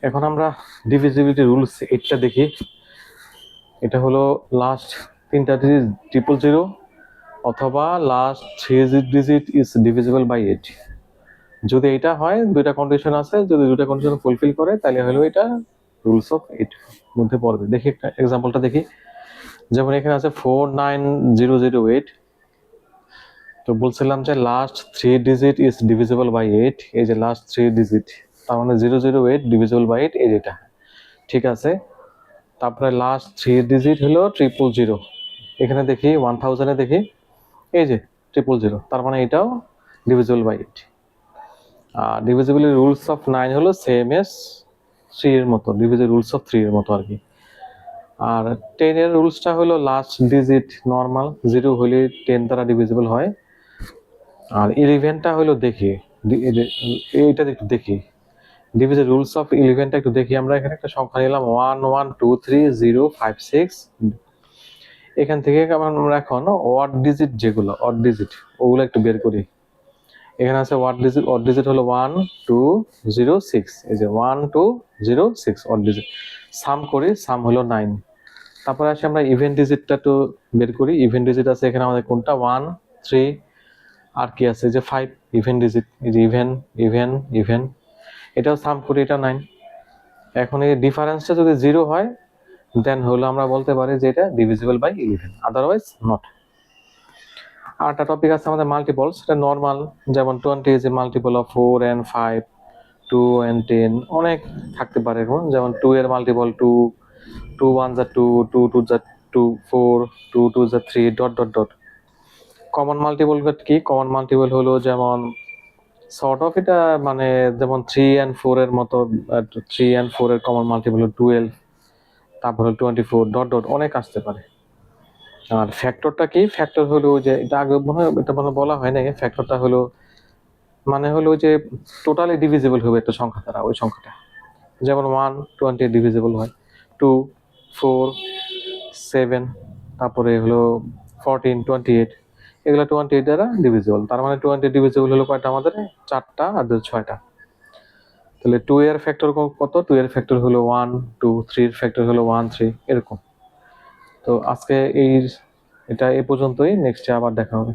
এখন আমরা divisibility rules এইটটা দেখি। এটা হলো লাস্ট 3টা ডিজিট 000 অথবা last 3 digit is divisible by 8। যদি এটা হয়, দুইটা কন্ডিশন আছে, যদি দুইটা কন্ডিশন ফুলফিল করে তাহলে হলো এটা রুলস অফ 8 মধ্যে পড়বে। দেখি একটা এক্সাম্পলটা দেখি। যেমন এখানে আছে 49008। তো বলছিলাম যে last 3 digit is divisible by 8, এই যে লাস্ট 3 ডিজিট, তার মানে 008 ডিভিজিবল বাই 8 এই যেটা, ঠিক আছে। তারপরে লাস্ট 3 ডিজিট হলো 000। এখানে দেখি 1000 এ দেখি এই যে 000, তার মানে এটাও ডিভিজিবল বাই 8। আর ডিভিজিবিলিটি রুলস অফ 9 হলো সেম এস 3 এর মতো, ডিভিজিবল রুলস অফ 3 এর মতো আর কি। আর 10 এর রুলসটা হলো লাস্ট ডিজিট নরমাল 0 হলে 10 দ্বারা ডিভিজিবল হয়। আর 11টা হলো দেখি, এইটা একটু দেখি, ডিভিজিবল রুলস অফ 11টা একটু দেখি। আমরা এখানে একটা সংখ্যা নিলাম 1123056। এখান থেকে আমরা এখন অড ডিজিট, যেগুলো অড ডিজিট ওগুলো একটু বের করি। এখানে আছে অড ডিজিট হলো 1206, এই যে 1206 অড ডিজিট। সাম করি, সাম হলো 9। তারপরে আসি আমরা ইভেন ডিজিটটা তো বের করি। ইভেন ডিজিট আছে এখানে আমাদের কোনটা 1 3, আর কি আছে যে 5 ইভেন ডিজিট, এই যে ইভেন ইভেন ইভেন, এটাও সাম করি, এটা 9। এখন এই ডিফারেন্সটা যদি 0 হয় দেন হলো আমরা বলতে পারি যে এটা ডিভিজিবল বাই 11, আদারওয়াইজ নট। আর একটা টপিক আছে আমাদের মাল্টিপলস, এটা নরমাল, যেমন 20 is a multiple of 4 and 5, 2 and 10, অনেক থাকতে পারে এরকম। যেমন 2 এর মাল্টিপল 2, 2 1 যা 2, 2 2 যা 2 4, 2 2 যা 3 dot dot dot. Common multiple কি? কমন মাল্টিপল হলো যেমন সর্ট অফ এটা মানে যেমন 3 and 4 এর মতো, 3 and 4 এর কমন মাল্টিপল হলো 12, তারপর হলো 24 ডট ডট, অনেক আসতে পারে। আর ফ্যাক্টরটা কি? ফ্যাক্টর হলো যে এটা আগে মনে হয় এটা মনে বলা হয় না, ফ্যাক্টরটা হলো মানে হলো যে টোটালি ডিভিজিবল হবে একটা সংখ্যা দ্বারা, ওই সংখ্যাটা। যেমন 1 20 ডিভিজিবল হয়, 2 4 7, তারপরে হলো 14 28, এগুলো 28 দ্বারা ডিভিজিবল। তার মানে 20 ডিভিজিবল হলো কয়টা আমাদের? 4টা, আর 6টা। তাহলে 2 এর ফ্যাক্টর কত? 2 এর ফ্যাক্টর হলো 1 2, 3 এর ফ্যাক্টর হলো 1 3, এরকম। তো আজকে এটা এ পর্যন্তই, নেক্সটে আবার দেখা হবে।